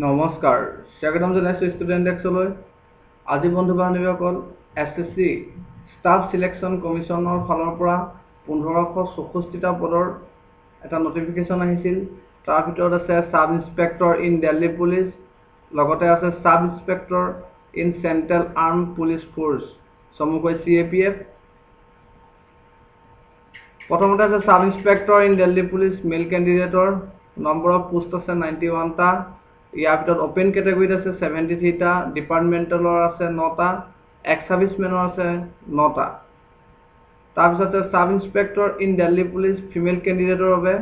নমস্কাৰ স্বাগতম জনাইছোঁ ষ্টুডেণ্ট ডেস্কলৈ। আজি বন্ধু বান্ধৱীসকল এছএছচি ষ্টাফ চিলেকশ্যন কমিশ্যনৰ ফালৰ পৰা 1564টা পদৰ এটা নটিফিকেশ্যন আহিছিল। তাৰ ভিতৰত আছে sub inspector in Delhi police, লগতে আছে sub inspector in central armed police force চমুকৈ CAPF। প্ৰথমতে আছে sub inspector in Delhi police male কেণ্ডিডেটৰ নম্বৰ অফ পোষ্ট আছে 91টা। ইয়াৰ ভিতৰত ওপেন কেটেগৰীত আছে 73টা, ডিপাৰ্টমেণ্টেলৰ আছে 9টা, এক্স ছাৰ্ভিচমেনৰ আছে 9টা। তাৰপিছত আছে sub inspector in Delhi police female কেণ্ডিডেটৰ বাবে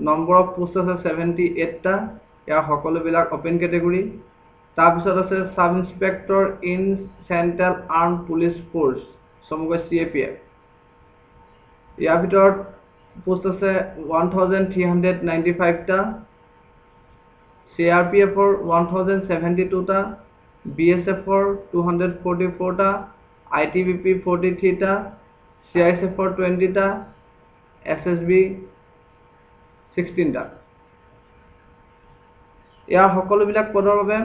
নম্বৰ অফ পোষ্ট আছে 78টা। ইয়াৰ সকলোবিলাক ওপেন কেটেগৰী। তাৰপিছত আছে sub inspector in central armed police force চমুকৈ CAPF। ইয়াৰ ভিতৰত পোষ্ট আছে 1395টা, CRPFৰ 1072টা, BSFৰ 244টা, ITBP 43টা, CISFৰ 20টা, SSB 16টা। ইয়াৰ সকলোবিলাক পদৰ বাবে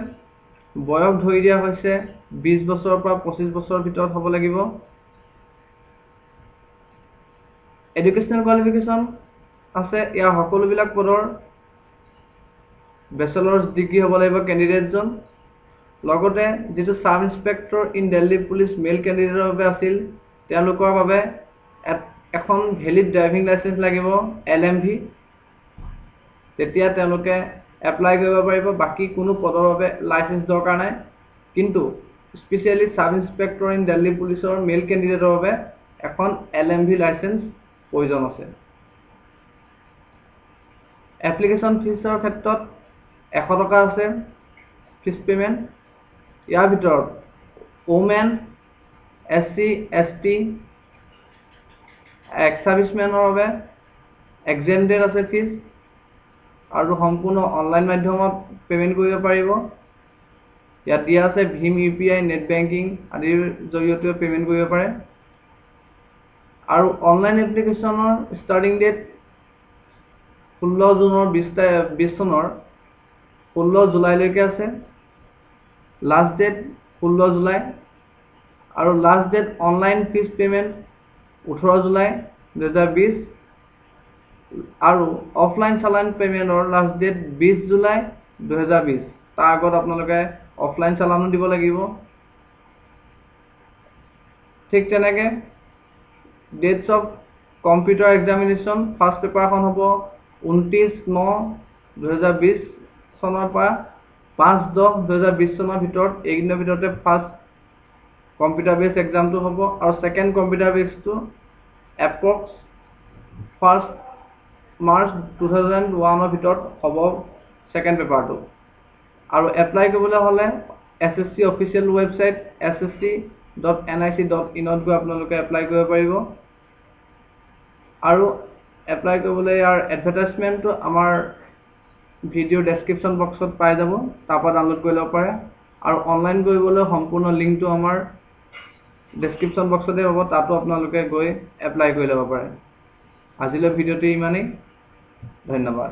বয়স ধৰি দিয়া হৈছে 20 বছৰৰ পৰা 25 বছৰৰ ভিতৰত হ'ব লাগিব। এডুকেশ্যনেল কোৱালিফিকেশ্যন আছে ইয়াৰ সকলোবিলাক পদৰ বেচেলৰ্ছ ডিগ্ৰী হ'ব লাগিব কেণ্ডিডেটজন। লগতে যিটো sub inspector in Delhi police male কেণ্ডিডেটৰ বাবে আছিল তেওঁলোকৰ বাবে এখন ভেলিড ড্ৰাইভিং লাইচেন্স লাগিব LMV, তেতিয়া তেওঁলোকে এপ্লাই কৰিব পাৰিব। বাকী কোনো পদৰ বাবে লাইচেন্স দৰকাৰ নাই, কিন্তু specially sub inspector in Delhi পুলিচৰ মেল কেণ্ডিডেটৰ বাবে এখন LMV লাইচেন্স প্ৰয়োজন আছে। এপ্লিকেশ্যন ফিজৰ ক্ষেত্ৰত 100 টকা আছে ফিজ পে'মেণ্ট। ইয়াৰ ভিতৰত ওমেন, SC, ST, এক্স ছাৰ্ভিচমেনৰ বাবে এক্সেমটেড আছে ফিজ, আৰু সম্পূৰ্ণ অনলাইন মাধ্যমত পে'মেণ্ট কৰিব পাৰিব। ইয়াত দিয়া আছে ভীম UPI, নেট বেংকিং আদিৰ জৰিয়তেও পে'মেণ্ট কৰিব পাৰে। আৰু অনলাইন এপ্লিকেশ্যনৰ ষ্টাৰ্টিং ডেট 16 জুনৰ 20 চনৰ 16 জুলাইলৈকে আছে। লাষ্ট ডেট 16 জুলাই, আৰু last date online fees payment 18 July 2020, আৰু অফলাইন চালান পে'মেণ্টৰ লাষ্ট ডেট 20 জুলাই 2020। তাৰ আগত আপোনালোকে অফলাইন চালানো দিব লাগিব। ঠিক তেনেকৈ that's of computer examination first পেপাৰখন হ'ব 29/9/2020 চনৰ পৰা 5/10/2020 চনৰ ভিতৰত। এইকেইদিনৰ ভিতৰতে ফাৰ্ষ্ট কম্পিউটাৰ বেছ এক্সামটো হ'ব, আৰু ছেকেণ্ড কম্পিউটাৰ বেছটো এপ্ৰক্স 1 মাৰ্চ 2001 ভিতৰত হ'ব ছেকেণ্ড পেপাৰটো। আৰু এপ্লাই কৰিবলৈ হ'লে SSC অফিচিয়েল ৱেবছাইট ssc.nic.in গৈ আপোনালোকে এপ্লাই কৰিব পাৰিব। আৰু এপ্লাই কৰিবলৈ ইয়াৰ এডভাৰটাইজমেণ্টটো আমাৰ ভিডিঅ'ৰ ডেছক্ৰিপশ্যন বক্সত পাই যাব, তাৰ পৰা ডাউনলোড কৰি ল'ব পাৰে। আৰু অনলাইন কৰিবলৈ সম্পূৰ্ণ লিংকটো আমাৰ ডেছক্ৰিপশ্যন বক্সতে হ'ব, তাতো আপোনালোকে গৈ এপ্লাই কৰি ল'ব পাৰে। আজিলৈ ভিডিঅ'টো ইমানেই, ধন্যবাদ।